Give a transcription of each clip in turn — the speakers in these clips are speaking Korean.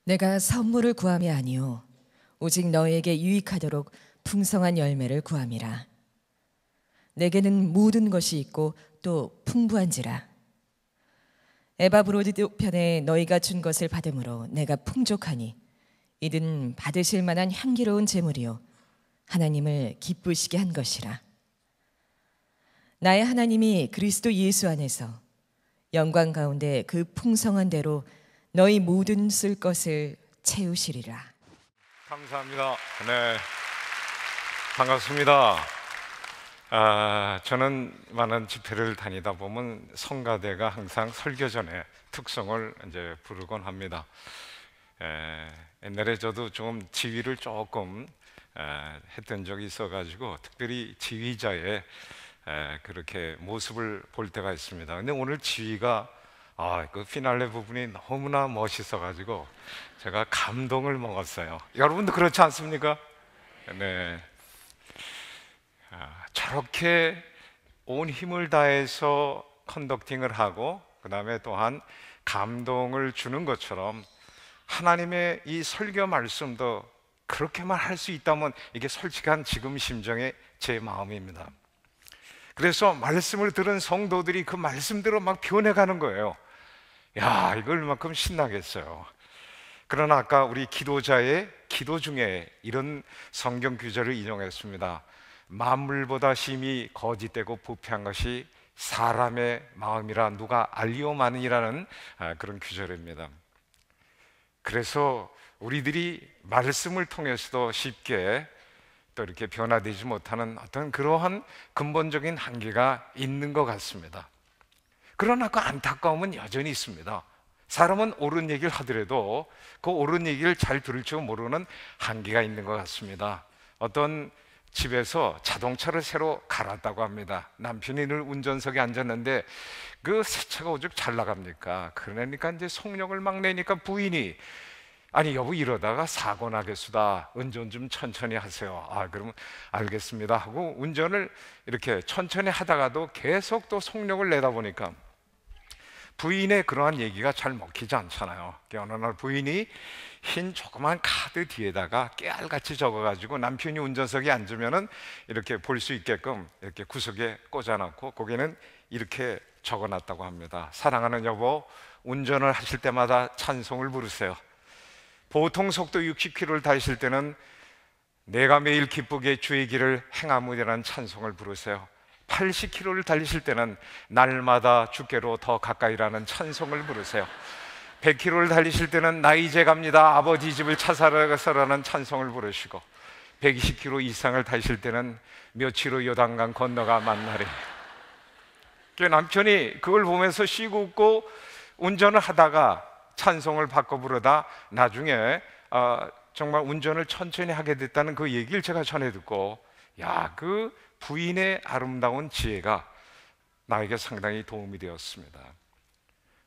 내가 선물을 구함이 아니요 오직 너에게 유익하도록 풍성한 열매를 구함이라. 내게는 모든 것이 있고 또 풍부한지라. 에바브로디도 편에 너희가 준 것을 받음으로 내가 풍족하니 이는 받으실 만한 향기로운 제물이요 하나님을 기쁘시게 한 것이라. 나의 하나님이 그리스도 예수 안에서 영광 가운데 그 풍성한 대로 너희 모든 쓸 것을 채우시리라. 감사합니다. 네, 반갑습니다. 저는 많은 집회를 다니다 보면 성가대가 항상 설교 전에 특성을 이제 부르곤 합니다. 옛날에 저도 좀 지휘를 조금 했던 적이 있어가지고 특별히 지휘자의 그렇게 모습을 볼 때가 있습니다. 근데 오늘 지휘가 그 피날레 부분이 너무나 멋있어가지고 제가 감동을 먹었어요. 여러분도 그렇지 않습니까? 네. 저렇게 온 힘을 다해서 컨덕팅을 하고 그 다음에 또한 감동을 주는 것처럼 하나님의 이 설교 말씀도 그렇게만 할 수 있다면 이게 솔직한 지금 심정의 제 마음입니다. 그래서 말씀을 들은 성도들이 그 말씀대로 막 변해가는 거예요. 야, 이거 얼마큼 신나겠어요. 그러나 아까 우리 기도자의 기도 중에 이런 성경 구절을 인용했습니다. 만물보다 심히 거짓되고 부패한 것이 사람의 마음이라 누가 알리오마느니라는 그런 구절입니다. 그래서 우리들이 말씀을 통해서도 쉽게 또 이렇게 변화되지 못하는 어떤 그러한 근본적인 한계가 있는 것 같습니다. 그러나 그 안타까움은 여전히 있습니다. 사람은 옳은 얘기를 하더라도 그 옳은 얘기를 잘 들을 줄 모르는 한계가 있는 것 같습니다. 어떤 집에서 자동차를 새로 갈았다고 합니다. 남편이 늘 운전석에 앉았는데 그 새 차가 오죽 잘 나갑니까? 그러니까 이제 속력을 막 내니까 부인이 아니 여보 이러다가 사고 나겠수다. 운전 좀 천천히 하세요. 그럼 알겠습니다 하고 운전을 이렇게 천천히 하다가도 계속 또 속력을 내다 보니까 부인의 그러한 얘기가 잘 먹히지 않잖아요. 어느 날 부인이 흰 조그만 카드 뒤에다가 깨알같이 적어가지고 남편이 운전석에 앉으면은 이렇게 볼 수 있게끔 이렇게 구석에 꽂아놓고 거기는 이렇게 적어놨다고 합니다. 사랑하는 여보, 운전을 하실 때마다 찬송을 부르세요. 보통 속도 60km를 달리실 때는 내가 매일 기쁘게 주의 길을 행하무리라는 찬송을 부르세요. 80km를 달리실 때는 날마다 주께로 더 가까이라는 찬송을 부르세요. 100km를 달리실 때는 나 이제 갑니다 아버지 집을 찾아가서라는 찬송을 부르시고 120km 이상을 달리실 때는 며칠 후 요단강 건너가 만나리. 남편이 그걸 보면서 쉬고 웃고 운전을 하다가 찬송을 바꿔 부르다 나중에 정말 운전을 천천히 하게 됐다는 그 얘기를 제가 전해 듣고 그 부인의 아름다운 지혜가 나에게 상당히 도움이 되었습니다.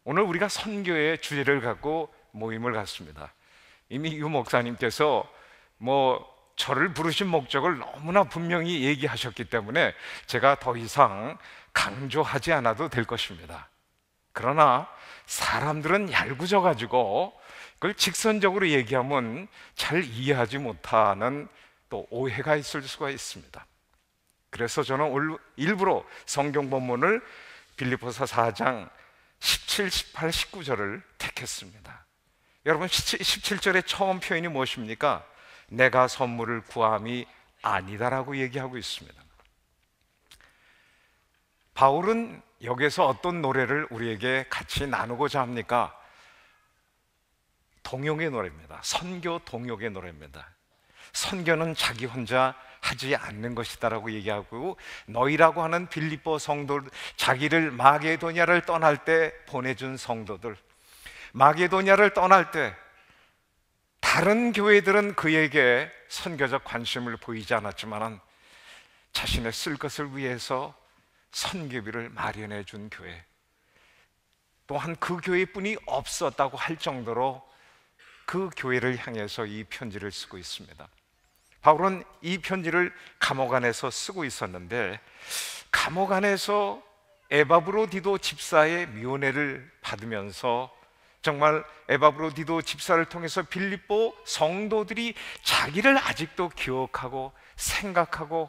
오늘 우리가 선교의 주제를 갖고 모임을 갖습니다. 이미 유 목사님께서 저를 부르신 목적을 너무나 분명히 얘기하셨기 때문에 제가 더 이상 강조하지 않아도 될 것입니다. 그러나 사람들은 얄궂어 가지고 그걸 직선적으로 얘기하면 잘 이해하지 못하는 또 오해가 있을 수가 있습니다. 그래서 저는 일부러 성경 본문을 빌립보서 4장 17, 18, 19절을 택했습니다. 여러분 17절의 처음 표현이 무엇입니까? 내가 선물을 구함이 아니다라고 얘기하고 있습니다. 바울은 여기서 어떤 노래를 우리에게 같이 나누고자 합니까? 동역의 노래입니다. 선교 동역의 노래입니다. 선교는 자기 혼자 하지 않는 것이다라고 얘기하고 너희라고 하는 빌립보 성도들, 자기를 마게도냐를 떠날 때 보내준 성도들, 마게도냐를 떠날 때 다른 교회들은 그에게 선교적 관심을 보이지 않았지만 자신의 쓸 것을 위해서 선교비를 마련해 준 교회, 또한 그 교회뿐이 없었다고 할 정도로 그 교회를 향해서 이 편지를 쓰고 있습니다. 바울은 이 편지를 감옥 안에서 쓰고 있었는데 감옥 안에서 에바브로디도 집사의 면회를 받으면서 정말 에바브로디도 집사를 통해서 빌립보 성도들이 자기를 아직도 기억하고 생각하고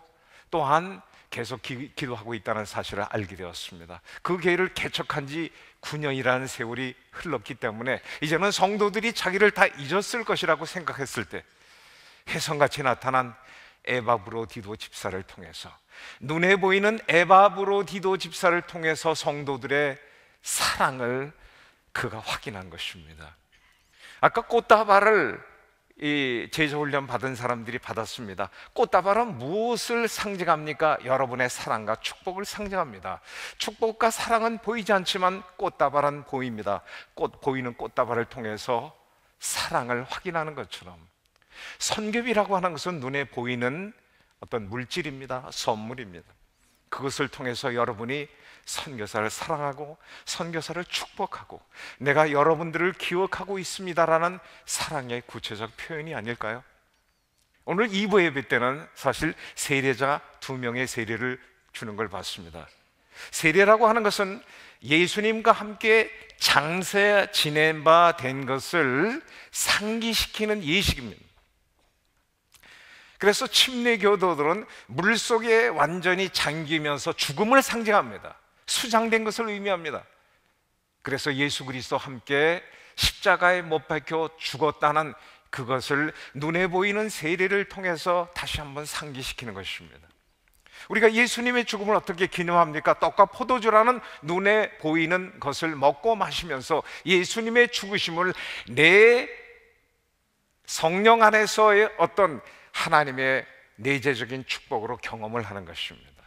또한 계속 기도하고 있다는 사실을 알게 되었습니다. 그 교회를 개척한 지 9년이라는 세월이 흘렀기 때문에 이제는 성도들이 자기를 다 잊었을 것이라고 생각했을 때 혜성같이 나타난 에바브로디도 집사를 통해서, 눈에 보이는 에바브로디도 집사를 통해서 성도들의 사랑을 그가 확인한 것입니다. 아까 꽃다발을 이 제자훈련 받은 사람들이 받았습니다. 꽃다발은 무엇을 상징합니까? 여러분의 사랑과 축복을 상징합니다. 축복과 사랑은 보이지 않지만 꽃다발은 보입니다. 보이는 꽃다발을 통해서 사랑을 확인하는 것처럼 선교비라고 하는 것은 눈에 보이는 어떤 물질입니다. 선물입니다. 그것을 통해서 여러분이 선교사를 사랑하고 선교사를 축복하고 내가 여러분들을 기억하고 있습니다라는 사랑의 구체적 표현이 아닐까요? 오늘 2부 예배 때는 사실 세례자 2명의 세례를 주는 걸 봤습니다. 세례라고 하는 것은 예수님과 함께 장세 지낸 바 된 것을 상기시키는 예식입니다. 그래서 침례교도들은 물속에 완전히 잠기면서 죽음을 상징합니다. 수장된 것을 의미합니다. 그래서 예수 그리스도와 함께 십자가에 못 박혀 죽었다는 그것을 눈에 보이는 세례를 통해서 다시 한번 상기시키는 것입니다. 우리가 예수님의 죽음을 어떻게 기념합니까? 떡과 포도주라는 눈에 보이는 것을 먹고 마시면서 예수님의 죽으심을 내 성령 안에서의 어떤 하나님의 내재적인 축복으로 경험을 하는 것입니다.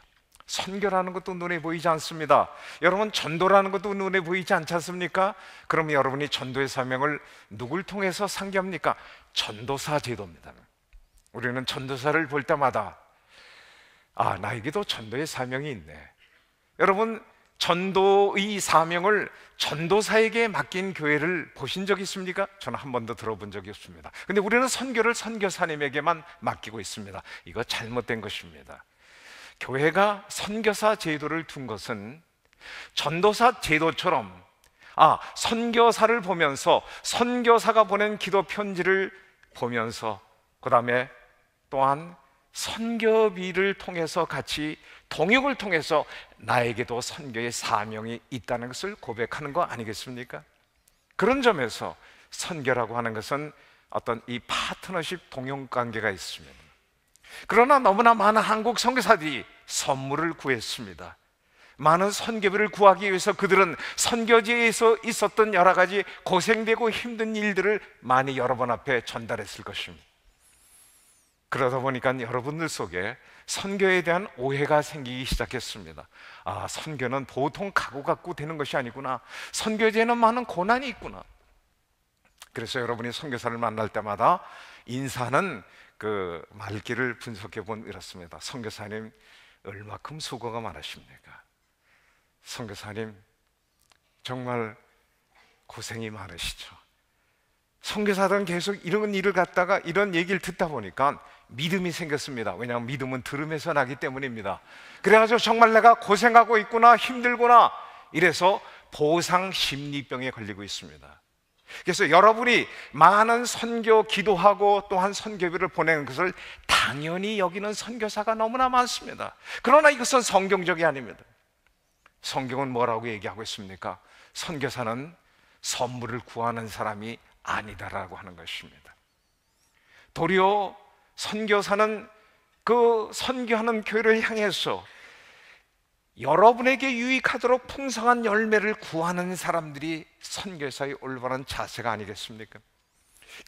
선교라는 것도 눈에 보이지 않습니다. 여러분, 전도라는 것도 눈에 보이지 않지 않습니까? 그러면 여러분이 전도의 사명을 누굴 통해서 상기합니까? 전도사 제도입니다. 우리는 전도사를 볼 때마다 나에게도 전도의 사명이 있네. 여러분, 전도의 사명을 전도사에게 맡긴 교회를 보신 적 있습니까? 저는 한 번도 들어본 적이 없습니다. 근데 우리는 선교를 선교사님에게만 맡기고 있습니다. 이거 잘못된 것입니다. 교회가 선교사 제도를 둔 것은 전도사 제도처럼 선교사를 보면서 선교사가 보낸 기도 편지를 보면서 그 다음에 또한 선교비를 통해서 같이 동역을 통해서 나에게도 선교의 사명이 있다는 것을 고백하는 거 아니겠습니까? 그런 점에서 선교라고 하는 것은 어떤 이 파트너십 동역 관계가 있습니다. 그러나 너무나 많은 한국 선교사들이 선물을 구했습니다. 많은 선교비를 구하기 위해서 그들은 선교지에서 있었던 여러 가지 고생되고 힘든 일들을 많이 여러분 앞에 전달했을 것입니다. 그러다 보니까 여러분들 속에 선교에 대한 오해가 생기기 시작했습니다. 선교는 보통 각오 갖고 되는 것이 아니구나. 선교제에는 많은 고난이 있구나. 그래서 여러분이 선교사를 만날 때마다 인사는 그 말귀를 분석해 보면 이렇습니다. 선교사님, 얼마큼 수고가 많으십니까? 선교사님, 정말 고생이 많으시죠. 선교사들은 계속 이런 일을 갖다가 이런 얘기를 듣다 보니까 믿음이 생겼습니다. 왜냐하면 믿음은 들음에서 나기 때문입니다. 그래가지고 정말 내가 고생하고 있구나, 힘들구나, 이래서 보상 심리병에 걸리고 있습니다. 그래서 여러분이 많은 선교 기도하고 또한 선교비를 보내는 것을 당연히 여기는 선교사가 너무나 많습니다. 그러나 이것은 성경적이 아닙니다. 성경은 뭐라고 얘기하고 있습니까? 선교사는 선물을 구하는 사람이 아니다라고 하는 것입니다. 도리어 선교사는 그 선교하는 교회를 향해서 여러분에게 유익하도록 풍성한 열매를 구하는 사람들이 선교사의 올바른 자세가 아니겠습니까?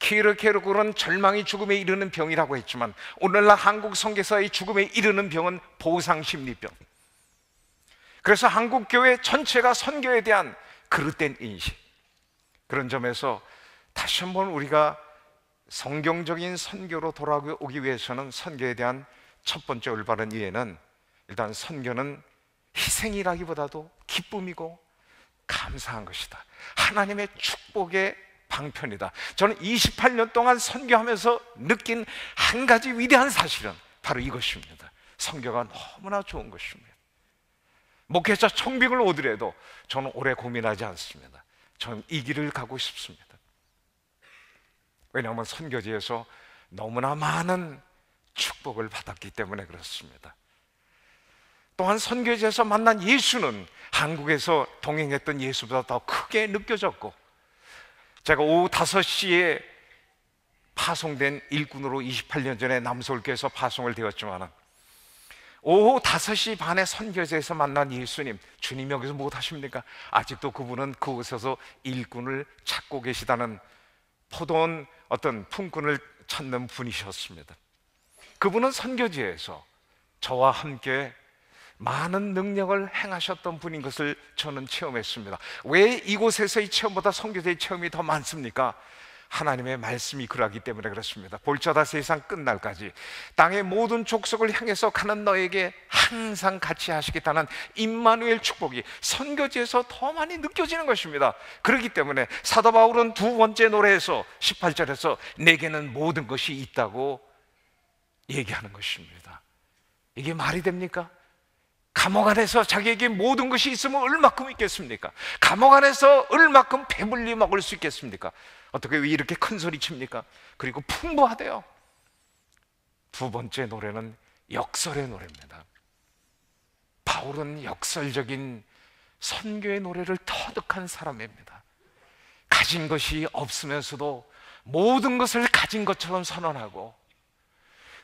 키르케르고는 절망이 죽음에 이르는 병이라고 했지만 오늘날 한국 선교사의 죽음에 이르는 병은 보상심리병. 그래서 한국 교회 전체가 선교에 대한 그릇된 인식, 그런 점에서 다시 한번 우리가 성경적인 선교로 돌아오기 위해서는 선교에 대한 첫 번째 올바른 이해는 일단 선교는 희생이라기보다도 기쁨이고 감사한 것이다. 하나님의 축복의 방편이다. 저는 28년 동안 선교하면서 느낀 한 가지 위대한 사실은 바로 이것입니다. 선교가 너무나 좋은 것입니다. 목회자 청빙을 오더라도 저는 오래 고민하지 않습니다. 저는 이 길을 가고 싶습니다. 왜냐하면 선교지에서 너무나 많은 축복을 받았기 때문에 그렇습니다. 또한 선교지에서 만난 예수는 한국에서 동행했던 예수보다 더 크게 느껴졌고, 제가 오후 5시에 파송된 일꾼으로 28년 전에 남서울교에서 파송을 되었지만, 오후 5시 반에 선교지에서 만난 예수님, 주님 여기서 무엇 하십니까? 아직도 그분은 그곳에서 일꾼을 찾고 계시다는 포도원 어떤 품꾼을 찾는 분이셨습니다. 그분은 선교지에서 저와 함께 많은 능력을 행하셨던 분인 것을 저는 체험했습니다. 왜 이곳에서의 체험보다 선교지의 체험이 더 많습니까? 하나님의 말씀이 그러하기 때문에 그렇습니다. 볼자다 세상 끝날까지 땅의 모든 족속을 향해서 가는 너에게 항상 같이 하시겠다는 임마누엘 축복이 선교지에서 더 많이 느껴지는 것입니다. 그렇기 때문에 사도 바울은 두 번째 노래에서 18절에서 내게는 모든 것이 있다고 얘기하는 것입니다. 이게 말이 됩니까? 감옥 안에서 자기에게 모든 것이 있으면 얼마큼 있겠습니까? 감옥 안에서 얼마큼 배불리 먹을 수 있겠습니까? 어떻게 왜 이렇게 큰 소리 칩니까? 그리고 풍부하대요. 두 번째 노래는 역설의 노래입니다. 바울은 역설적인 선교의 노래를 터득한 사람입니다. 가진 것이 없으면서도 모든 것을 가진 것처럼 선언하고,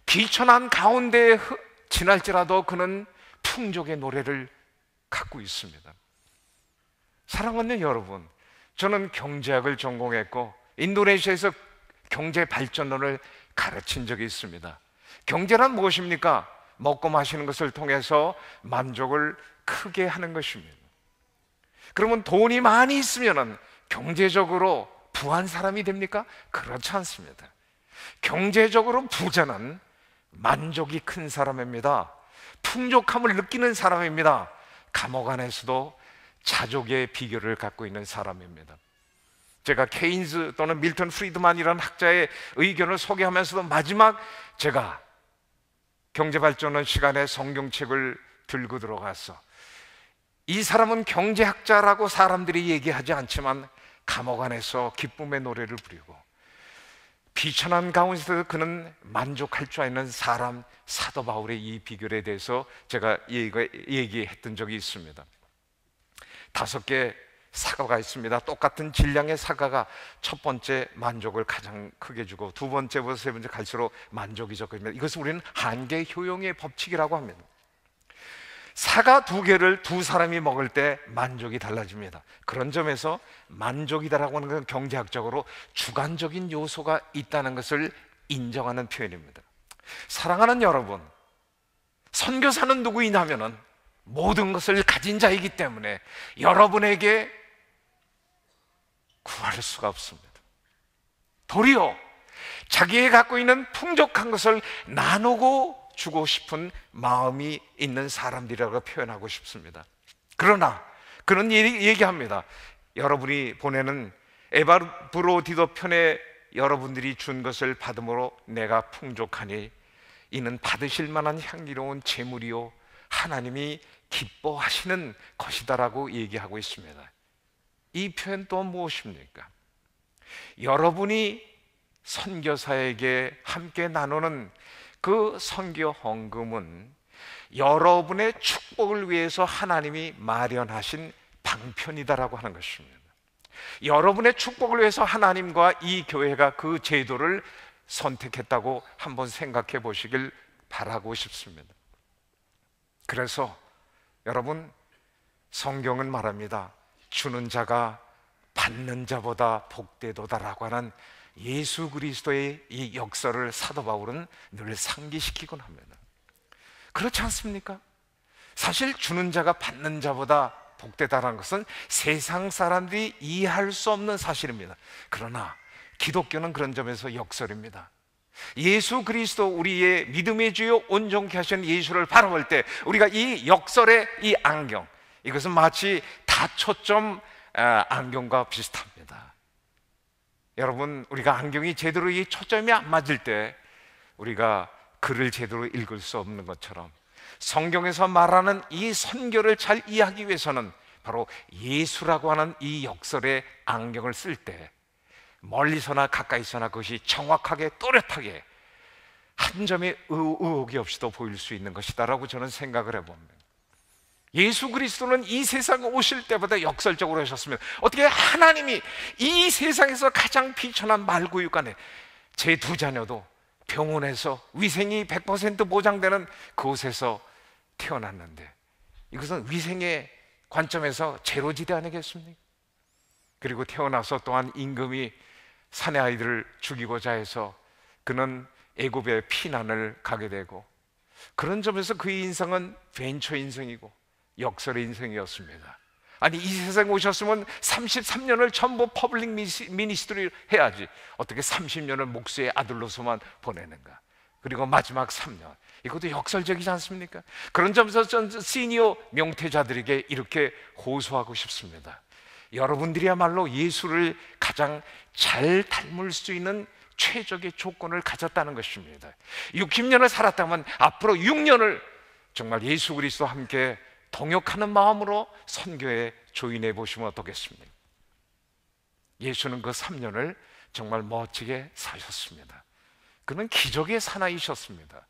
비천한 가운데 지날지라도 그는 풍족의 노래를 갖고 있습니다. 사랑하는 여러분, 저는 경제학을 전공했고 인도네시아에서 경제 발전론을 가르친 적이 있습니다. 경제란 무엇입니까? 먹고 마시는 것을 통해서 만족을 크게 하는 것입니다. 그러면 돈이 많이 있으면 경제적으로 부한 사람이 됩니까? 그렇지 않습니다. 경제적으로 부자는 만족이 큰 사람입니다. 풍족함을 느끼는 사람입니다. 감옥 안에서도 자족의 비결을 갖고 있는 사람입니다. 제가 케인즈 또는 밀턴 프리드만이라는 학자의 의견을 소개하면서도 마지막 제가 경제발전론 시간에 성경책을 들고 들어가서, 이 사람은 경제학자라고 사람들이 얘기하지 않지만 감옥 안에서 기쁨의 노래를 부르고 비천한 가운데서 그는 만족할 줄 아는 사람, 사도 바울의 이 비결에 대해서 제가 얘기했던 적이 있습니다. 5개 사과가 있습니다. 똑같은 질량의 사과가 첫 번째 만족을 가장 크게 주고, 두 번째부터 세 번째 갈수록 만족이 적습니다. 이것을 우리는 한계 효용의 법칙이라고 합니다. 사과 2개를 두 사람이 먹을 때 만족이 달라집니다. 그런 점에서 만족이다라고 하는 건 경제학적으로 주관적인 요소가 있다는 것을 인정하는 표현입니다. 사랑하는 여러분, 선교사는 누구이냐면은 모든 것을 가진 자이기 때문에 여러분에게 구할 수가 없습니다. 도리어 자기가 갖고 있는 풍족한 것을 나누고 주고 싶은 마음이 있는 사람들이라고 표현하고 싶습니다. 그러나 그런 얘기합니다. 여러분이 보내는 에바브로디도 편에 여러분들이 준 것을 받음으로 내가 풍족하니 이는 받으실 만한 향기로운 제물이요 하나님이 기뻐하시는 것이다라고 얘기하고 있습니다. 이 표현 또 무엇입니까? 여러분이 선교사에게 함께 나누는 그 선교 헌금은 여러분의 축복을 위해서 하나님이 마련하신 방편이다라고 하는 것입니다. 여러분의 축복을 위해서 하나님과 이 교회가 그 제도를 선택했다고 한번 생각해 보시길 바라고 싶습니다. 그래서 여러분, 성경은 말합니다. 주는 자가 받는 자보다 복되도다라고 하는 예수 그리스도의 이 역사를 사도 바울은 늘 상기시키곤 합니다. 그렇지 않습니까? 사실 주는 자가 받는 자보다 복되다라는 것은 세상 사람들이 이해할 수 없는 사실입니다. 그러나 기독교는 그런 점에서 역설입니다. 예수 그리스도, 우리의 믿음의 주요 온전케 하신 예수를 바라볼 때 우리가 이 역설의 이 안경, 이것은 마치 다초점 안경과 비슷합니다. 여러분, 우리가 안경이 제대로 이 초점이 안 맞을 때 우리가 글을 제대로 읽을 수 없는 것처럼 성경에서 말하는 이 선교를 잘 이해하기 위해서는 바로 예수라고 하는 이 역설의 안경을 쓸 때 멀리서나 가까이서나 그것이 정확하게 또렷하게 한 점의 의혹이 없이도 보일 수 있는 것이다라고 저는 생각을 해봅니다. 예수 그리스도는 이 세상에 오실 때보다 역설적으로 하셨으면 어떻게 하나님이 이 세상에서 가장 비천한 말구육간에 제 두 자녀도 병원에서 위생이 100% 보장되는 그곳에서 태어났는데, 이것은 위생의 관점에서 제로지대 아니겠습니까? 그리고 태어나서 또한 임금이 사내 아이들을 죽이고자 해서 그는 애굽의 피난을 가게 되고, 그런 점에서 그의 인생은 벤처 인생이고 역설의 인생이었습니다. 아니, 이 세상에 오셨으면 33년을 전부 퍼블릭 미니스트리를 해야지 어떻게 30년을 목수의 아들로서만 보내는가? 그리고 마지막 3년, 이것도 역설적이지 않습니까? 그런 점에서 전 시니어 명퇴자들에게 이렇게 호소하고 싶습니다. 여러분들이야말로 예수를 가장 잘 닮을 수 있는 최적의 조건을 가졌다는 것입니다. 60년을 살았다면 앞으로 6년을 정말 예수 그리스도와 함께 동역하는 마음으로 선교에 조인해 보시면 어떻겠습니까? 예수는 그 3년을 정말 멋지게 사셨습니다. 그는 기적의 사나이셨습니다.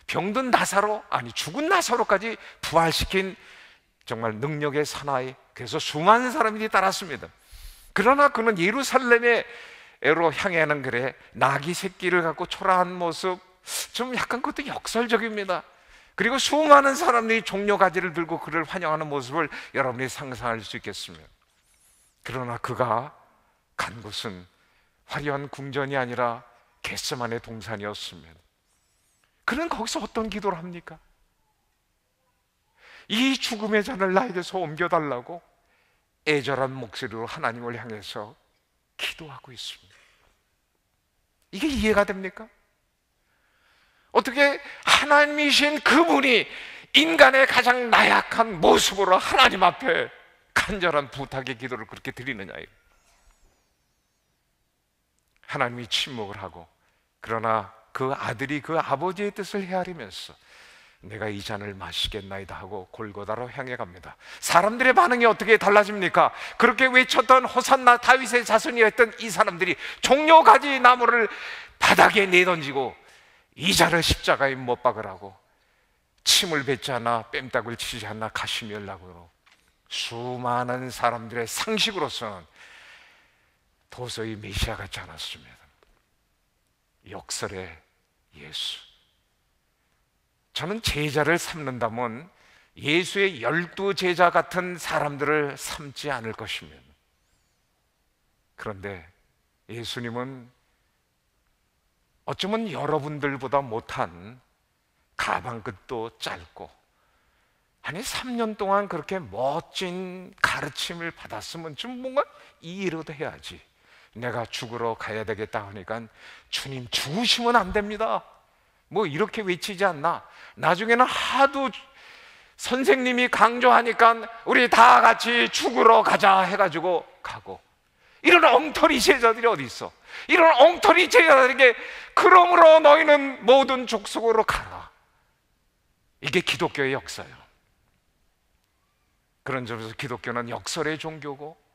병든 나사로, 아니 죽은 나사로까지 부활시킨 정말 능력의 사나이, 그래서 수많은 사람들이 따랐습니다. 그러나 그는 예루살렘에로 향하는 길에 나귀 새끼를 갖고 초라한 모습, 좀 약간 그것도 역설적입니다. 그리고 수많은 사람들이 종려가지를 들고 그를 환영하는 모습을 여러분이 상상할 수 있겠습니다. 그러나 그가 간 곳은 화려한 궁전이 아니라 겟세마네 동산이었습니다. 그는 거기서 어떤 기도를 합니까? 이 죽음의 잔을 나에게서 옮겨달라고 애절한 목소리로 하나님을 향해서 기도하고 있습니다. 이게 이해가 됩니까? 어떻게 하나님이신 그분이 인간의 가장 나약한 모습으로 하나님 앞에 간절한 부탁의 기도를 그렇게 드리느냐요. 하나님이 침묵을 하고, 그러나 그 아들이 그 아버지의 뜻을 헤아리면서 내가 이 잔을 마시겠나이다 하고 골고다로 향해 갑니다. 사람들의 반응이 어떻게 달라집니까? 그렇게 외쳤던 호산나 다윗의 자손이었던 이 사람들이 종려가지 나무를 바닥에 내던지고 이 잔을 십자가에 못 박으라고, 침을 뱉지 않아 뺨딱을 치지 않아 가시멸락으로 수많은 사람들의 상식으로서는 도저히 메시아 같지 않았습니다. 역설의 예수. 저는 제자를 삼는다면 예수의 12제자 같은 사람들을 삼지 않을 것입니다. 그런데 예수님은 어쩌면 여러분들보다 못한 가방끝도 짧고, 아니 3년 동안 그렇게 멋진 가르침을 받았으면 좀 뭔가 이해라도 해야지. 내가 죽으러 가야 되겠다 하니까 주님 죽으시면 안 됩니다 뭐 이렇게 외치지 않나? 나중에는 하도 선생님이 강조하니까 우리 다 같이 죽으러 가자 해가지고 가고, 이런 엉터리 제자들이 어디 있어? 이런 엉터리 제자들에게 그러므로 너희는 모든 족속으로 가라, 이게 기독교의 역사예요. 그런 점에서 기독교는 역설의 종교고,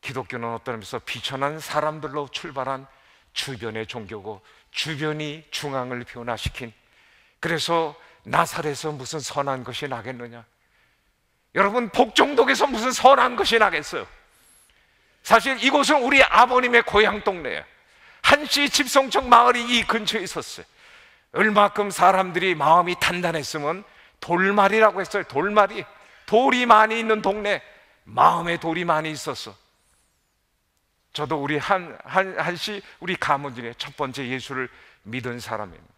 기독교는 어떤 의미에서 비천한 사람들로 출발한 주변의 종교고, 주변이 중앙을 변화시킨, 그래서 나사렛에서 무슨 선한 것이 나겠느냐? 여러분, 복종독에서 무슨 선한 것이 나겠어요? 사실 이곳은 우리 아버님의 고향 동네예요. 한시 집성청 마을이 이 근처에 있었어요. 얼마큼 사람들이 마음이 단단했으면 돌말이라고 했어요. 돌말이, 돌이 많이 있는 동네, 마음에 돌이 많이 있었어. 저도 우리 한시 우리 가문 중에 첫 번째 예수를 믿은 사람입니다.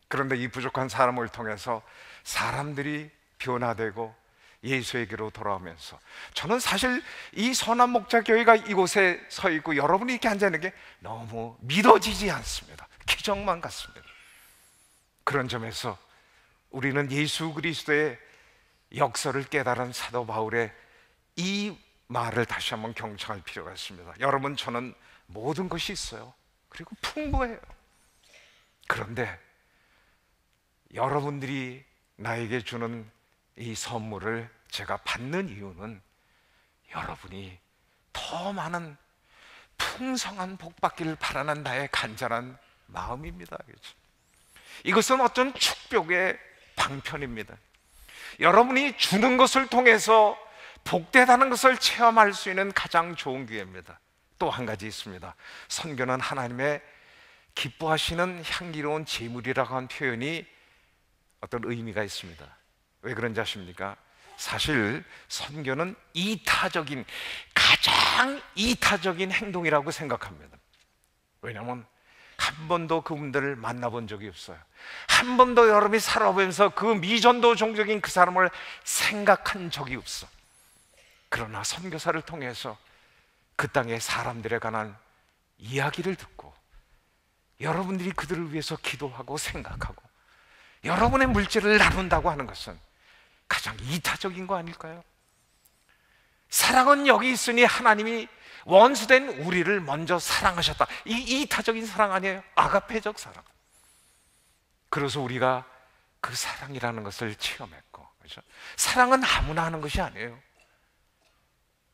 그런데 이 부족한 사람을 통해서 사람들이 변화되고 예수에게로 돌아오면서, 저는 사실 이 선한 목자교회가 이곳에 서 있고 여러분이 이렇게 앉아있는 게 너무 믿어지지 않습니다. 기적만 같습니다. 그런 점에서 우리는 예수 그리스도의 역설을 깨달은 사도 바울의 이 말을 다시 한번 경청할 필요가 있습니다. 여러분, 저는 모든 것이 있어요. 그리고 풍부해요. 그런데 여러분들이 나에게 주는 이 선물을 제가 받는 이유는 여러분이 더 많은 풍성한 복 받기를 바라는 나의 간절한 마음입니다. 이것은 어떤 축복의 방편입니다. 여러분이 주는 것을 통해서 복되다는 것을 체험할 수 있는 가장 좋은 기회입니다. 또 한 가지 있습니다. 선교는 하나님의 기뻐하시는 향기로운 제물이라고 한 표현이 어떤 의미가 있습니다. 왜 그런지 아십니까? 사실 선교는 가장 이타적인 행동이라고 생각합니다. 왜냐하면 한 번도 그분들을 만나본 적이 없어요. 한 번도 여러분이 살아보면서 그 미전도 종족인 그 사람을 생각한 적이 없어. 그러나 선교사를 통해서 그 땅의 사람들에 관한 이야기를 듣고 여러분들이 그들을 위해서 기도하고 생각하고 여러분의 물질을 나눈다고 하는 것은 가장 이타적인 거 아닐까요? 사랑은 여기 있으니 하나님이 원수된 우리를 먼저 사랑하셨다. 이 이타적인 사랑 아니에요? 아가페적 사랑. 그래서 우리가 그 사랑이라는 것을 체험했고, 그렇죠? 사랑은 아무나 하는 것이 아니에요.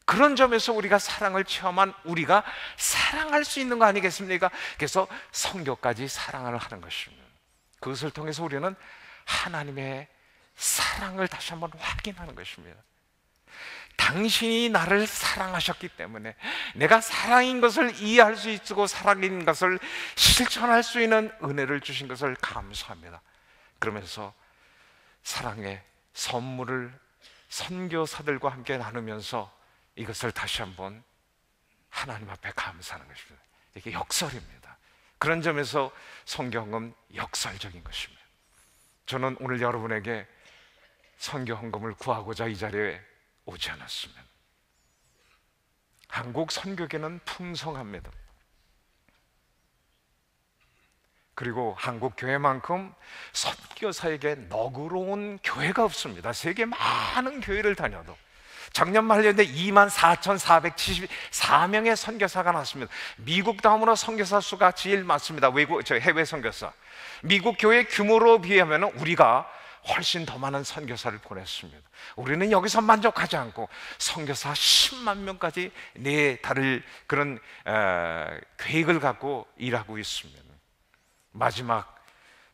그런 점에서 우리가 사랑을 체험한 우리가 사랑할 수 있는 거 아니겠습니까? 그래서 선교까지 사랑을 하는 것입니다. 그것을 통해서 우리는 하나님의 사랑을 다시 한번 확인하는 것입니다. 당신이 나를 사랑하셨기 때문에 내가 사랑인 것을 이해할 수 있고 사랑인 것을 실천할 수 있는 은혜를 주신 것을 감사합니다. 그러면서 사랑의 선물을 선교사들과 함께 나누면서 이것을 다시 한번 하나님 앞에 감사하는 것입니다. 이게 역설입니다. 그런 점에서 선교헌금 역설적인 것입니다. 저는 오늘 여러분에게 선교헌금을 구하고자 이 자리에 오지 않았습니다. 한국 선교계는 풍성합니다. 그리고 한국 교회만큼 선교사에게 너그러운 교회가 없습니다. 세계 많은 교회를 다녀도 작년 말년에 24,474명의 선교사가 났습니다. 미국 다음으로 선교사 수가 제일 많습니다. 해외 선교사. 미국 교회 규모로 비하면 우리가 훨씬 더 많은 선교사를 보냈습니다. 우리는 여기서 만족하지 않고 선교사 10만 명까지 내달을 그런 계획을 갖고 일하고 있습니다. 마지막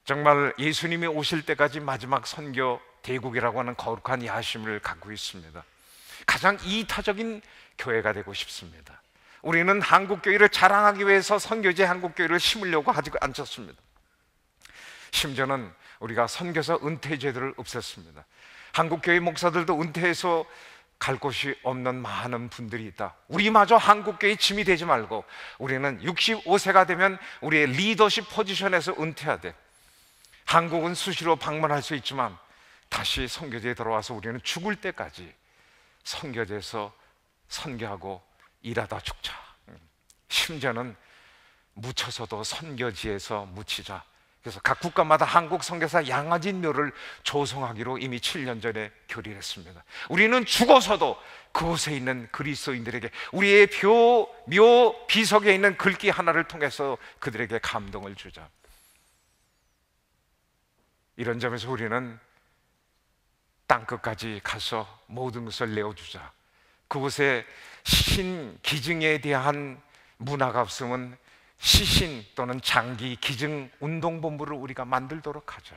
정말 예수님이 오실 때까지 마지막 선교 대국이라고 하는 거룩한 야심을 갖고 있습니다. 가장 이타적인 교회가 되고 싶습니다. 우리는 한국교회를 자랑하기 위해서 선교제 한국교회를 심으려고 하지 않았습니다. 심지어는 우리가 선교사 은퇴 제도를 없앴습니다. 한국교회 목사들도 은퇴해서 갈 곳이 없는 많은 분들이 있다. 우리마저 한국교회의 짐이 되지 말고 우리는 65세가 되면 우리의 리더십 포지션에서 은퇴해야 돼. 한국은 수시로 방문할 수 있지만 다시 선교제에 들어와서 우리는 죽을 때까지 선교제에서 선교하고 일하다 죽자. 심지어는 묻혀서도 선교지에서 묻히자. 그래서 각 국가마다 한국 선교사 양아진 묘를 조성하기로 이미 7년 전에 결의했습니다. 우리는 죽어서도 그곳에 있는 그리스도인들에게 우리의 묘 비석에 있는 글귀 하나를 통해서 그들에게 감동을 주자. 이런 점에서 우리는 땅끝까지 가서 모든 것을 내어주자. 그곳에 시신 기증에 대한 문화가 없으면 시신 또는 장기 기증 운동본부를 우리가 만들도록 하자.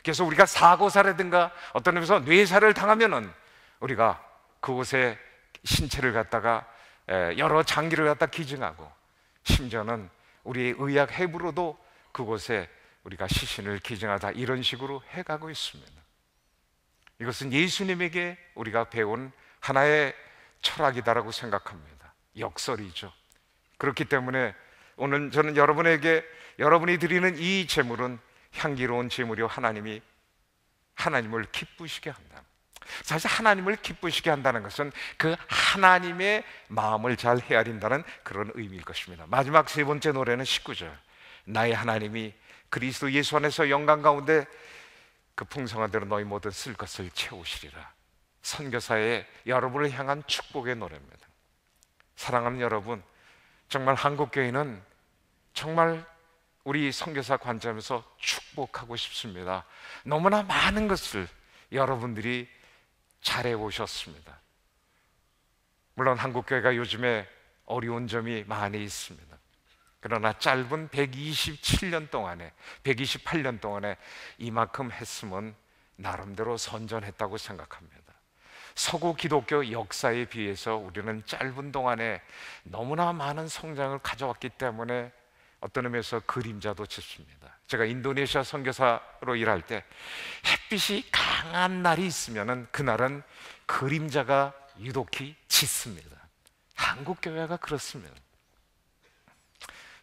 그래서 우리가 사고사라든가 어떤 점에서 뇌사를 당하면은 우리가 그곳에 신체를 갖다가 여러 장기를 갖다 기증하고 심지어는 우리의 의학 해부로도 그곳에 우리가 시신을 기증하다 이런 식으로 해가고 있습니다. 이것은 예수님에게 우리가 배운 하나의 철학이다라고 생각합니다. 역설이죠. 그렇기 때문에 오늘 저는 여러분이 드리는 이 제물은 향기로운 제물이요 하나님을 기쁘시게 한다. 사실 하나님을 기쁘시게 한다는 것은 그 하나님의 마음을 잘 헤아린다는 그런 의미일 것입니다. 마지막 세 번째 노래는 19절. 나의 하나님이 그리스도 예수 안에서 영광 가운데 그 풍성한 대로 너희 모든 쓸 것을 채우시리라. 선교사의 여러분을 향한 축복의 노래입니다. 사랑하는 여러분, 정말 한국교회는 정말 우리 선교사 관점에서 축복하고 싶습니다. 너무나 많은 것을 여러분들이 잘해 오셨습니다. 물론 한국교회가 요즘에 어려운 점이 많이 있습니다. 그러나 짧은 127년 동안에, 128년 동안에 이만큼 했으면 나름대로 선전했다고 생각합니다. 서구 기독교 역사에 비해서 우리는 짧은 동안에 너무나 많은 성장을 가져왔기 때문에 어떤 의미에서 그림자도 짙습니다. 제가 인도네시아 선교사로 일할 때 햇빛이 강한 날이 있으면 그날은 그림자가 유독히 짙습니다. 한국 교회가 그렇습니다.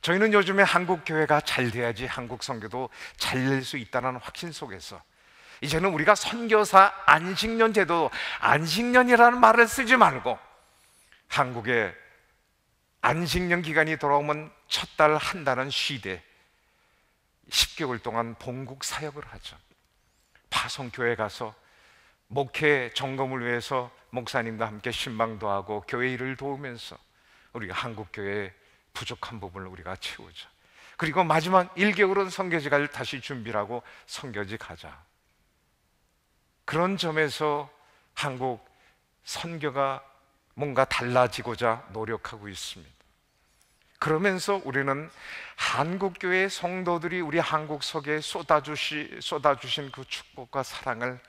저희는 요즘에 한국 교회가 잘 돼야지 한국 선교도 잘 될 수 있다는 확신 속에서 이제는 우리가 선교사 안식년 제도, 안식년이라는 말을 쓰지 말고 한국에 안식년 기간이 돌아오면 첫 달, 한 달은 쉬되 10개월 동안 본국 사역을 하죠. 파송교회 가서 목회 점검을 위해서 목사님과 함께 신방도 하고 교회 일을 도우면서 우리가 한국교회의 부족한 부분을 우리가 채우죠. 그리고 마지막 1개월은 선교지를 다시 준비를 하고 선교지 가자. 그런 점에서 한국 선교가 뭔가 달라지고자 노력하고 있습니다. 그러면서 우리는 한국교회 성도들이 우리 한국 속에 쏟아주신 그 축복과 사랑을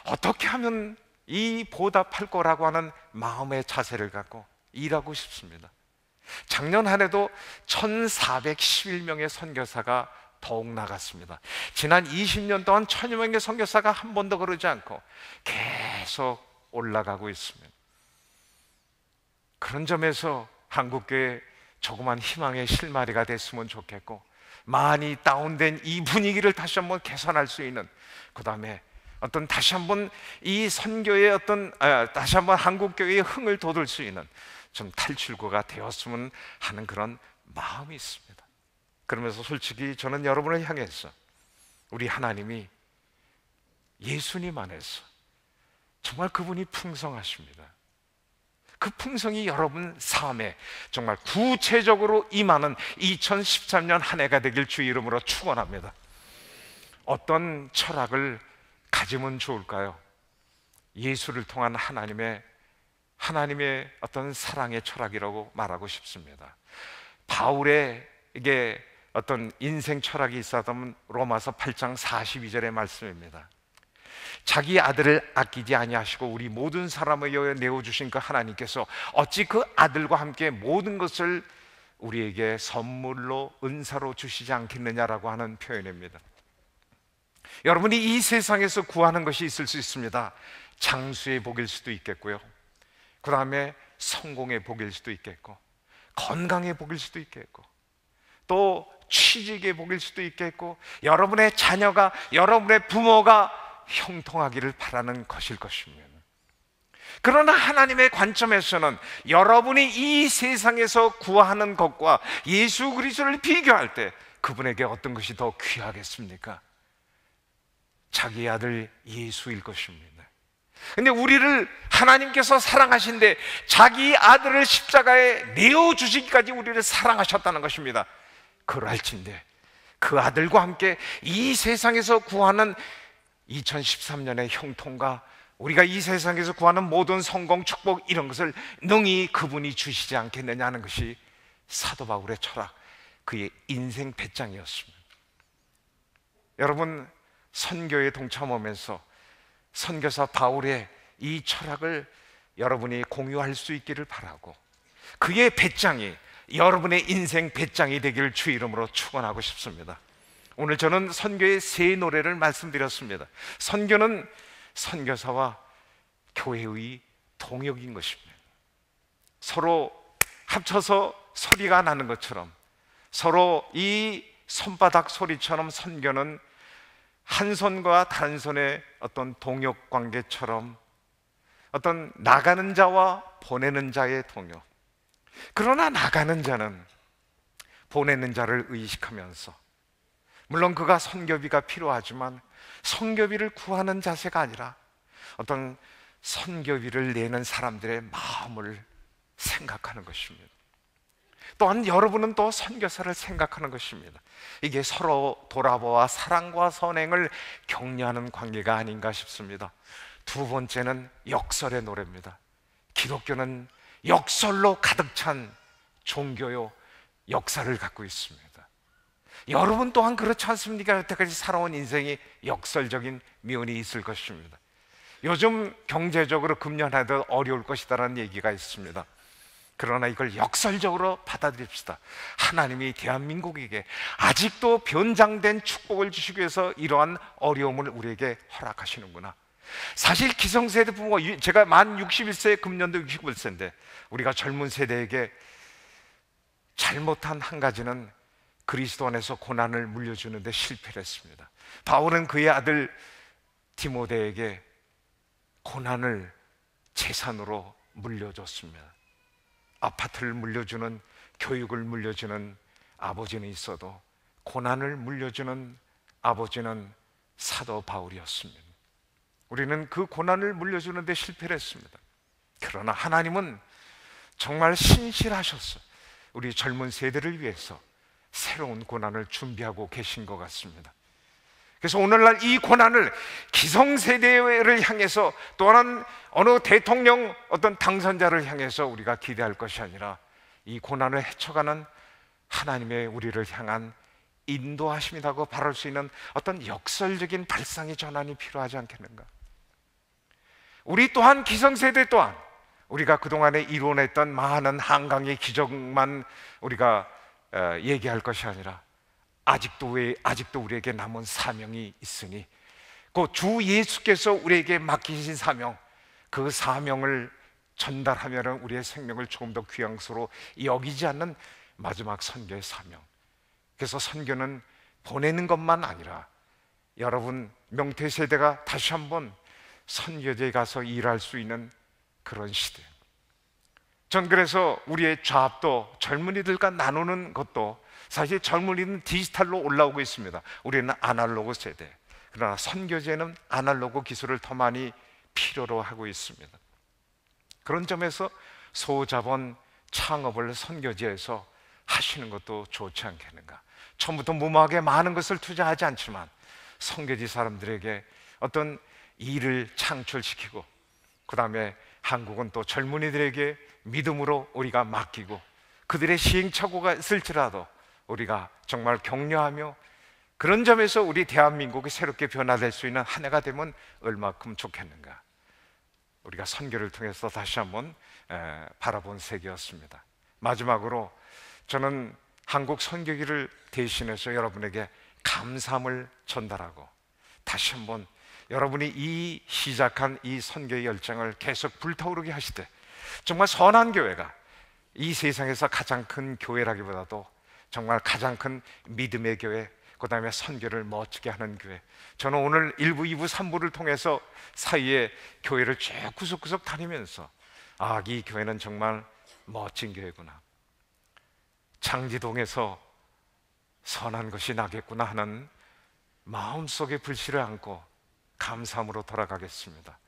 어떻게 하면 이 보답할 거라고 하는 마음의 자세를 갖고 일하고 싶습니다. 작년 한 해도 1411명의 선교사가 더욱 나갔습니다. 지난 20년 동안 1000여 명의 선교사가 한 번도 그러지 않고 계속 올라가고 있습니다. 그런 점에서 한국교회 조그만 희망의 실마리가 됐으면 좋겠고, 많이 다운된 이 분위기를 다시 한번 개선할 수 있는, 그 다음에 어떤 다시 한번 이 선교의 다시 한번 한국교회의 흥을 돋을 수 있는 좀 탈출구가 되었으면 하는 그런 마음이 있습니다. 그러면서 솔직히 저는 여러분을 향해서 우리 하나님이 예수님 안에서 정말 그분이 풍성하십니다. 그 풍성이 여러분 삶에 정말 구체적으로 임하는 2013년 한 해가 되길 주의 이름으로 축원합니다. 어떤 철학을 가지면 좋을까요? 예수를 통한 하나님의 어떤 사랑의 철학이라고 말하고 싶습니다. 바울에게 어떤 인생 철학이 있었다면 로마서 8장 42절의 말씀입니다. 자기 아들을 아끼지 아니하시고 우리 모든 사람을 위하여 내어주신 그 하나님께서 어찌 그 아들과 함께 모든 것을 우리에게 선물로 은사로 주시지 않겠느냐라고 하는 표현입니다. 여러분이 이 세상에서 구하는 것이 있을 수 있습니다. 장수의 복일 수도 있겠고요, 그 다음에 성공의 복일 수도 있겠고, 건강의 복일 수도 있겠고, 또 취직의 복일 수도 있겠고, 여러분의 자녀가, 여러분의 부모가 형통하기를 바라는 것일 것입니다. 그러나 하나님의 관점에서는 여러분이 이 세상에서 구하는 것과 예수 그리스도를 비교할 때 그분에게 어떤 것이 더 귀하겠습니까? 자기 아들 예수일 것입니다. 근데 우리를 하나님께서 사랑하신데 자기 아들을 십자가에 내어주시기까지 우리를 사랑하셨다는 것입니다. 그럴진데 그 아들과 함께 이 세상에서 구하는 2013년의 형통과 우리가 이 세상에서 구하는 모든 성공, 축복 이런 것을 능히 그분이 주시지 않겠느냐 하는 것이 사도 바울의 철학, 그의 인생 배짱이었습니다. 여러분, 선교에 동참하면서 선교사 바울의 이 철학을 여러분이 공유할 수 있기를 바라고, 그의 배짱이 여러분의 인생 배짱이 되기를 주의 이름으로 축원하고 싶습니다. 오늘 저는 선교의 세 노래를 말씀드렸습니다. 선교는 선교사와 교회의 동역인 것입니다. 서로 합쳐서 소리가 나는 것처럼, 서로 이 손바닥 소리처럼 선교는 한 손과 다른 손의 어떤 동역 관계처럼 어떤 나가는 자와 보내는 자의 동역. 그러나 나가는 자는 보내는 자를 의식하면서, 물론 그가 선교비가 필요하지만 선교비를 구하는 자세가 아니라 어떤 선교비를 내는 사람들의 마음을 생각하는 것입니다. 또한 여러분은 또 선교사를 생각하는 것입니다. 이게 서로 돌아보아 사랑과 선행을 격려하는 관계가 아닌가 싶습니다. 두 번째는 역설의 노래입니다. 기독교는 역설로 가득 찬 종교요 역사를 갖고 있습니다. 여러분 또한 그렇지 않습니까? 여태까지 살아온 인생이 역설적인 면이 있을 것입니다. 요즘 경제적으로 금년에도 어려울 것이다라는 얘기가 있습니다. 그러나 이걸 역설적으로 받아들입시다. 하나님이 대한민국에게 아직도 변장된 축복을 주시기 위해서 이러한 어려움을 우리에게 허락하시는구나. 사실 기성세대 부모가, 제가 만 61세, 금년도 61세인데 우리가 젊은 세대에게 잘못한 한 가지는 그리스도 안에서 고난을 물려주는데 실패를 했습니다. 바울은 그의 아들 디모데에게 고난을 재산으로 물려줬습니다. 아파트를 물려주는, 교육을 물려주는 아버지는 있어도 고난을 물려주는 아버지는 사도 바울이었습니다. 우리는 그 고난을 물려주는데 실패를 했습니다. 그러나 하나님은 정말 신실하셨어요. 우리 젊은 세대를 위해서 새로운 고난을 준비하고 계신 것 같습니다. 그래서 오늘날 이 고난을 기성세대를 향해서, 또한 어느 대통령 어떤 당선자를 향해서 우리가 기대할 것이 아니라 이 고난을 헤쳐가는 하나님의 우리를 향한 인도하심이라고 바랄 수 있는 어떤 역설적인 발상의 전환이 필요하지 않겠는가? 우리 또한 기성세대 또한 우리가 그동안에 이뤄냈던 많은 한강의 기적만 우리가 얘기할 것이 아니라 아직도 우리에게 남은 사명이 있으니 그 주 예수께서 우리에게 맡기신 사명, 그 사명을 전달하면 우리의 생명을 조금 더 귀양스러워 여기지 않는 마지막 선교의 사명. 그래서 선교는 보내는 것만 아니라 여러분 명태세대가 다시 한번 선교지에 가서 일할 수 있는 그런 시대. 전 그래서 우리의 좌합도 젊은이들과 나누는 것도, 사실 젊은이는 디지털로 올라오고 있습니다. 우리는 아날로그 세대. 그러나 선교제는 아날로그 기술을 더 많이 필요로 하고 있습니다. 그런 점에서 소자본 창업을 선교지에서 하시는 것도 좋지 않겠는가? 처음부터 무모하게 많은 것을 투자하지 않지만 선교지 사람들에게 어떤 일을 창출시키고, 그 다음에 한국은 또 젊은이들에게 믿음으로 우리가 맡기고 그들의 시행착오가 있을지라도 우리가 정말 격려하며, 그런 점에서 우리 대한민국이 새롭게 변화될 수 있는 한 해가 되면 얼마큼 좋겠는가? 우리가 선교를 통해서 다시 한번 바라본 세계였습니다. 마지막으로 저는 한국 선교기를 대신해서 여러분에게 감사함을 전달하고, 다시 한번 여러분이 이 시작한 이 선교의 열정을 계속 불타오르게 하시되, 정말 선한 교회가 이 세상에서 가장 큰 교회라기보다도 정말 가장 큰 믿음의 교회, 그 다음에 선교를 멋지게 하는 교회. 저는 오늘 1부, 2부, 3부를 통해서 사이에 교회를 쭉 구석구석 다니면서 이 교회는 정말 멋진 교회구나, 장지동에서 선한 것이 나겠구나 하는 마음속에 불씨를 안고 감사함으로 돌아가겠습니다.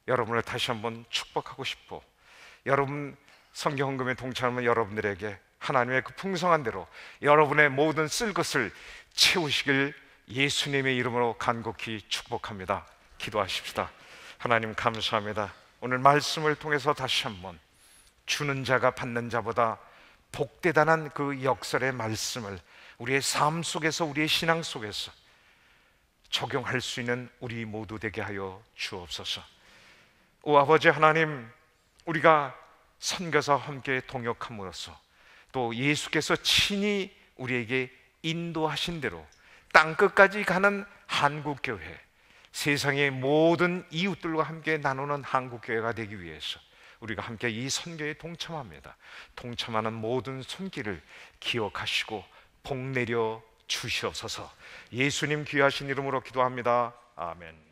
여러분을 다시 한번 축복하고 싶고, 여러분 성경 헌금에 동참하는 여러분들에게 하나님의 그 풍성한 대로 여러분의 모든 쓸 것을 채우시길 예수님의 이름으로 간곡히 축복합니다. 기도하십시다. 하나님 감사합니다. 오늘 말씀을 통해서 다시 한번 주는 자가 받는 자보다 복되다는 그 역설의 말씀을 우리의 삶 속에서, 우리의 신앙 속에서 적용할 수 있는 우리 모두 되게 하여 주옵소서. 오 아버지 하나님, 우리가 선교사와 함께 동역함으로써 또 예수께서 친히 우리에게 인도하신 대로 땅끝까지 가는 한국교회, 세상의 모든 이웃들과 함께 나누는 한국교회가 되기 위해서 우리가 함께 이 선교에 동참합니다. 동참하는 모든 손길을 기억하시고 복 내려 주시옵소서. 예수님 귀하신 이름으로 기도합니다. 아멘.